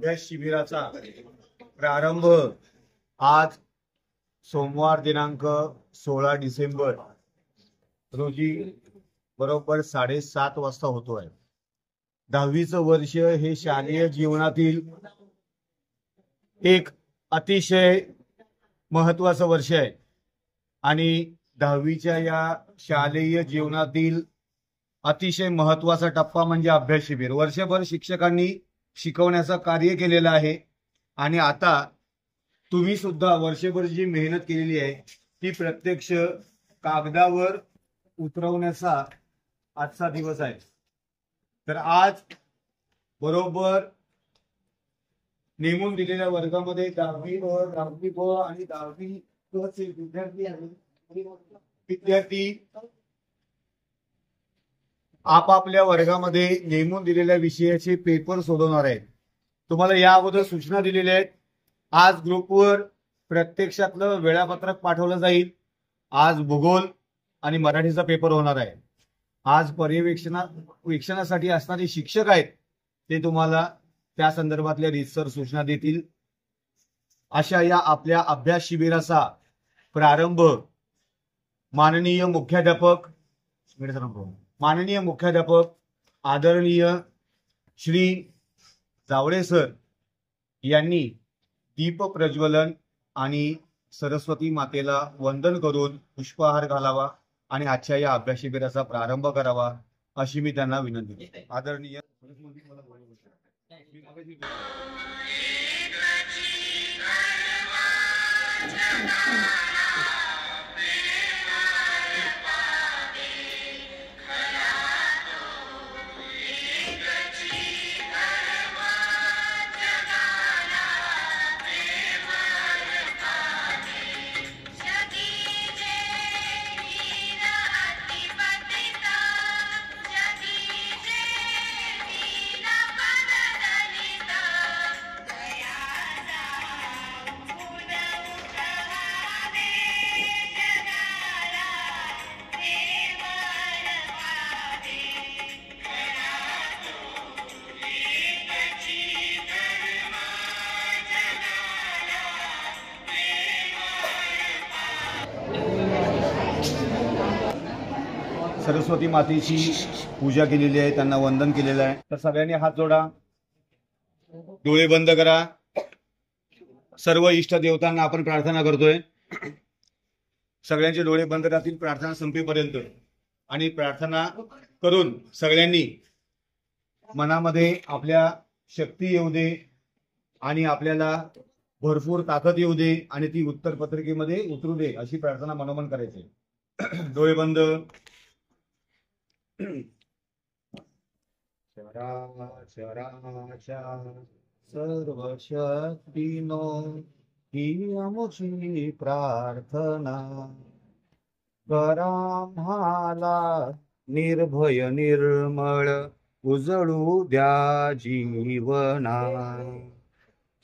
अभ्यास शिबिराचा प्रारंभ आज सोमवार दिनांक 16 डिसेंबर रोजी बरोबर 7:30 वाजता होतो आहे। 10वीचं वर्ष हे शालेय जीवनातील एक अतिशय महत्वाचं वर्ष आहे आणि 10वीच्या या शालेय जीवनातील अतिशय महत्वाचा टप्पा म्हणजे अभ्यास शिबिर। वर्षभर शिक्षकांनी शिकवण्याचं कार्य केलेलं आहे आणि आता तुम्ही सुद्धा वर्षभर जी मेहनत केलेली आहे ती प्रत्यक्ष कागदावर उतरवण्याचा आजचा दिवस आहे। तर आज बरोबर नेमून दिलेल्या वर्गामध्ये 10वी ब आणि 10वी क चे विद्यार्थी आपापल्या वर्गामध्ये नेमून दिलेल्या विषयाचे पेपर सोडवणार आहेत। तुम्हाला या अगोदर सूचना दिलेल्या आहेत। आज ग्रुपवर प्रत्यक्षातलं वेळापत्रक पाठवलं जाईल। आज भूगोल आणि मराठीचा पेपर होणार आहे। आज पर्यवेक्षणासाठी असणारे शिक्षक आहेत ते तुम्हाला त्या संदर्भातल्या रीतसर सूचना देतील। अशा या आपल्या अभ्यास शिबिराचा प्रारंभ माननीय मुख्याध्यापक आदरणीय श्री जावळे सर यांनी दीप प्रज्वलन आणि सरस्वती मातेला वंदन करून पुष्पहार घालावा आणि आजच्या या अभ्यास शिबिराचा प्रारंभ करावा अशी मी त्यांना विनंती करतो। आदरणीय सरस्वती मातेची पूजा केलेली आहे, त्यांना वंदन केलेलं आहे। तर सगळ्यांनी हात जोडा, डोळे बंद करा। सर्व इष्ट देवतांना आपण प्रार्थना करतोय। सगळ्यांचे डोळे बंद राहतील प्रार्थना संपेपर्यंत आणि प्रार्थना करून सगळ्यांनी मनामध्ये आपल्या शक्ती येऊ दे आणि आपल्याला भरपूर ताकद येऊ दे आणि ती उत्तर पत्रिकेमध्ये उतरू दे अशी प्रार्थना मनोमन करायची। डोळे बंद। सर्व शक्तीनो ही आमची प्रार्थना, करा आम्हाला निर्भय निर्मळ उजळू द्या जीवना।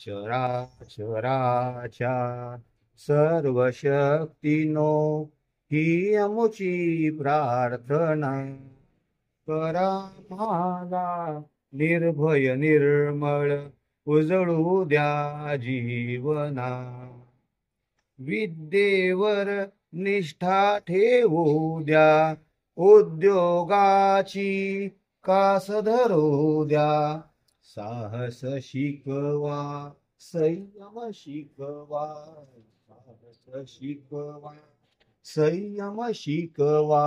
चराचराच्या सर्व शक्तीनो ही आमची प्रार्थना, करा आम्हाला निर्भय निर्मळ उजळू द्या जीवना। विद्येवर निष्ठा ठेवू द्या, उद्योगाची कास धरू द्या, साहस शिकवा संयम शिकवा, साहस शिकवा संयम शिकवा,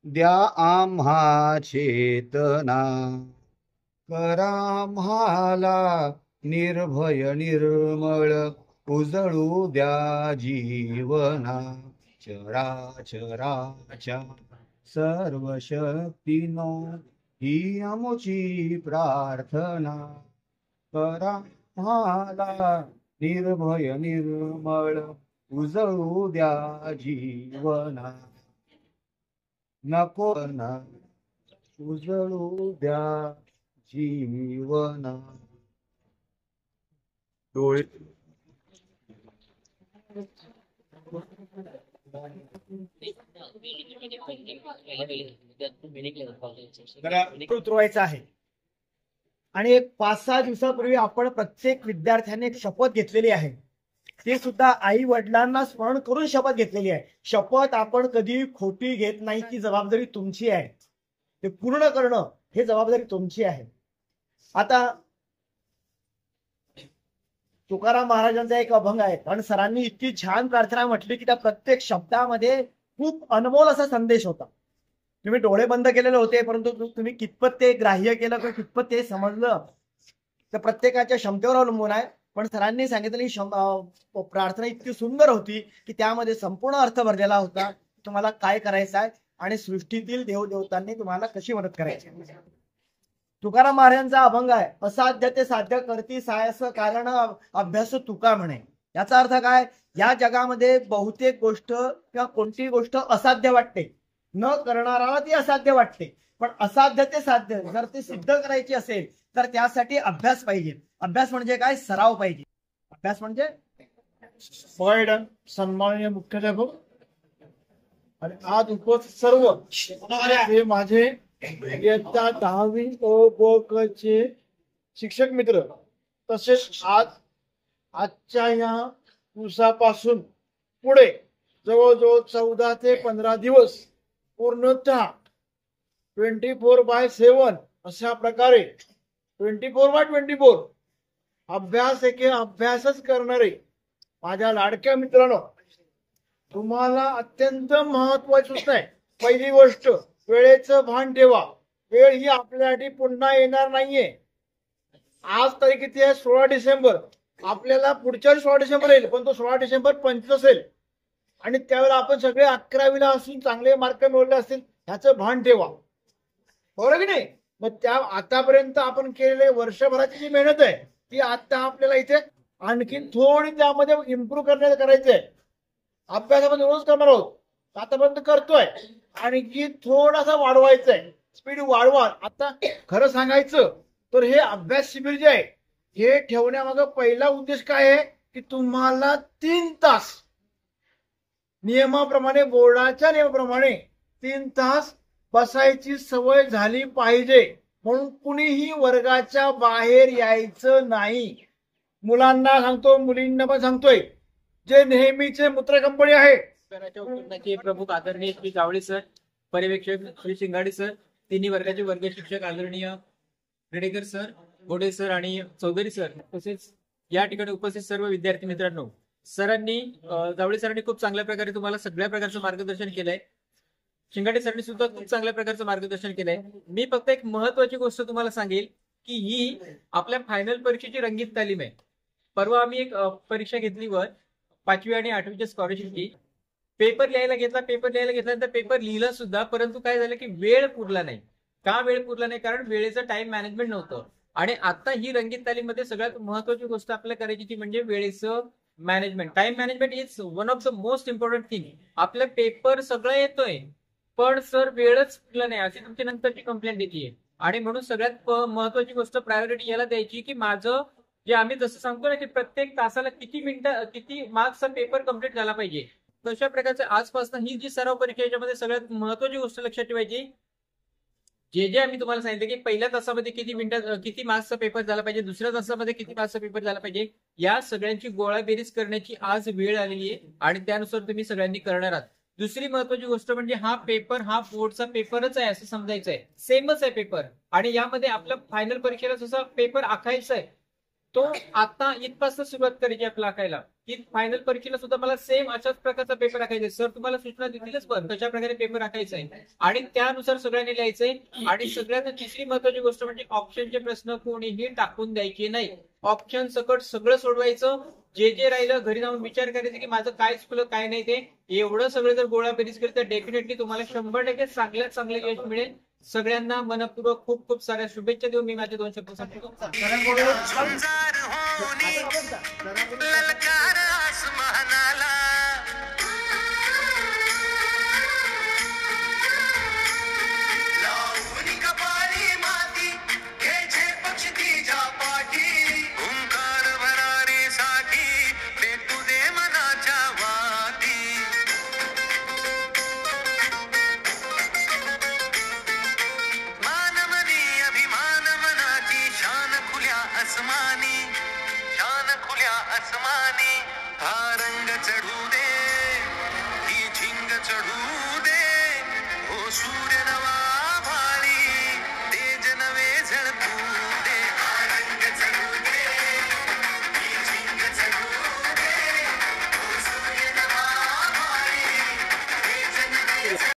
द्या आम्हा चेतना, करा आम्हाला निर्भय निर्मळ उजळू द्या जीवना। चराचराच्या सर्व शक्तीनो ही आमची प्रार्थना, करा आम्हाला निर्भय निर्मळ उजळू द्या जीवना। नको ना उजळू द्या जीवना। डोळे उतरवायचं आहे आणि एक 5-6 दिवसापूर्वी आपण प्रत्येक विद्यार्थ्याने एक शपथ घेतलेली आहे, ती सुद्धा आई वडिलांना स्मरण करून शपथ घेतलेली आहे. शपथ आपण कधी खोटी घेत नाही, ती जबाबदारी तुमची आहे. ते पूर्ण करणं हे जबाबदारी तुमची आहे. आता तुकाराम महाराजांचा एक अभंग आहे, कारण सरांनी इतकी छान प्रार्थना म्हटली की त्या प्रत्येक शब्दामध्ये खूप अनमोल असा संदेश होता. तुम्ही डोळे बंद केलेले होते, परंतु तुम्ही कितपत ते ग्राह्य केलं किंवा कितपत ते समजलं तर प्रत्येकाच्या क्षमतेवर अवलंबून आहे. पण सरांनी सांगितलेली प्रार्थना इतकी सुंदर होती की त्यामध्ये संपूर्ण अर्थ भरलेला होता. तुम्हाला काय करायचं आहे आणि सृष्टीतील देवदेवतांनी तुम्हाला कशी मदत करायची. तुकाराम महाराजांचा अभंग आहे, असाध्य ते साध्य करती सायस कारण अभ्यास तुका म्हणे. याचा अर्थ काय, या जगामध्ये बहुतेक गोष्ट किंवा कोणतीही गोष्ट असाध्य वाटते, न करणाराला ती असाध्य वाटते. पण असाध्य ते साध्य जर ते सिद्ध करायची असेल तर त्यासाठी अभ्यास पाहिजे. अभ्यास म्हणजे काय, सराव पाहिजे. अभ्यास म्हणजे सन्माननीय मुख्याध्यापक आणि आज उपस्थित सर्व हे माझे इयत्ता 10वी ब क चे शिक्षक मित्र, तसेच आजच्या या दिवसापासून पुढे जवळजवळ 14 ते 15 दिवस पूर्णतः 24/7 अशा प्रकारे 24/24 अभ्यासच करणारे माझ्या लाडक्या मित्रांनो, तुम्हाला अत्यंत महत्वाची सूचना आहे. पहिली गोष्ट, वेळेचं भान ठेवा. वेळ ही आपल्यासाठी पुन्हा येणार नाहीये. आज तारीख किती आहे, 16 डिसेंबर. आपल्याला पुढच्या 16 डिसेंबर येईल, पण तो 16 डिसेंबर 25 असेल आणि त्यावेळेला आपण सगळे 11वीला असून चांगले मार्क मिळवले असतील, ह्याचं भान ठेवा. बरोबर की नाही. मग त्या आतापर्यंत आपण केलेले वर्षभराची जी मेहनत आहे ती आता आपल्याला इथे आणखी थोडी त्यामध्ये इम्प्रूव्ह करायचंय. अभ्यासामध्ये रोज करणार आहोत, आतापर्यंत करतोय, आणखी थोडासा वाढवायचा आहे. स्पीड वाढवा. आता खरं सांगायचं तर हे अभ्यास शिबिर जे आहे हे ठेवण्यामागं पहिला उद्देश काय आहे की तुम्हाला 3 तास नियमाप्रमाणे, बोर्डाच्या नियमाप्रमाणे 3 तास बसायची सवय झाली पाहिजे. म्हणून कुणीही वर्गाच्या बाहेर यायचं नाही. मुलांना सांगतो, मुलींना पण सांगतोय, जे नेहमीचे मूत्र कंपनी आहे उत्पन्नाचे प्रमुख आदरणीय श्री जावळे सर, पर्यवेक्षक श्री शिंगाडे सर, तिन्ही वर्गाचे वर्ग शिक्षक आदरणीय रेडेकर सर, गोडे सर आणि चौधरी सर, तसेच या ठिकाणी उपस्थित सर्व विद्यार्थी मित्रांनो, जावळे सरांनी खूप चांगल्या प्रकारे तुम्हाला सगळ्या प्रकारचं मार्गदर्शन केलंय. शिंगाडे सरांनी सुद्धा खूप चांगल्या प्रकारचं मार्गदर्शन केलंय. मी फक्त एक महत्वाची गोष्ट तुम्हाला सांगेल की ही आपल्या फायनल परीक्षेची रंगीत तालीम आहे. परवा आम्ही एक परीक्षा घेतली वर 5वी आणि 8वीच्या स्कॉलरशिपची. पेपर लिहायला घेतल्यानंतर पेपर लिहिला सुद्धा, परंतु काय झालं की वेळ पुरला नाही. का वेळ पुरला नाही, कारण वेळेचं टाइम मॅनेजमेंट नव्हतं. आणि आता ही रंगीत तालीम मध्ये सगळ्यात महत्वाची गोष्ट आपल्याला करायची ती म्हणजे वेळेचं management. Time management is one of the most important thing. आपला पेपर सगळं येतोय पण सर वेळच पुरला नाही अशी तुमची नंतरची कंप्लेंट येते. आणि म्हणून सगळ्यात महत्वाची गोष्ट प्रायोरिटी याला द्यायची की माझं जे आम्ही जसं सांगतो ना की प्रत्येक तासाला किती मिनिटं किती मार्क्सचा पेपर कम्प्लीट झाला पाहिजे, तशा प्रकारचं आजपासून ही जी सराव परीक्षा याच्यामध्ये सगळ्यात महत्वाची गोष्ट लक्षात ठेवायची. जे आम्ही तुम्हाला सांगितलं की पहिल्या तासामध्ये किती मिनिटात किती मार्क्सचा पेपर झाला पाहिजे, दुसऱ्या तासामध्ये किती मार्क्सचा पेपर झाला पाहिजे, या सगळ्यांची गोळाबेरीज करण्याची आज वेळ आलेली आहे आणि त्यानुसार तुम्ही सगळ्यांनी करणार आहात. दुसरी महत्वाची गोष्ट म्हणजे हा पेपर हा बोर्डचा पेपरच आहे असं समजायचं आहे. सेमच आहे पेपर. आणि यामध्ये आपल्या फायनल परीक्षेला जसा पेपर आखायचा आहे तो आता इथपासून सुरुवात करायची आपला आखायला. की फायनल परीक्षेला सुद्धा मला सेम अशाच प्रकारचा पेपर आखायचा. सर तुम्हाला सूचना देतीलच पण कशा प्रकारे पेपर आखायचा आहे आणि त्यानुसार सगळ्यांनी लिहायचंय. आणि सगळ्यात तिसरी महत्वाची गोष्ट म्हणजे ऑप्शनचे प्रश्न कोणीही टाकून द्यायचे नाही. ऑप्शन सकट सगळं सोडवायचं. जे राहिलं घरी जाऊन विचार करायचं की माझं काय चुकलं काय नाही ते. एवढं सगळं जर गोळाबेरीज केली तर डेफिनेटली तुम्हाला 100% चांगल्यात चांगले यश मिळेल. सगळ्यांना मनपूर्वक खूप खूप साऱ्या शुभेच्छा देऊन मी माझे 2 शब्द सांगतो. शान आसमानी, शान खुल्या आसमानी, हा रंग चढू दे, ही झिंग चढू दे, ओ सूर्य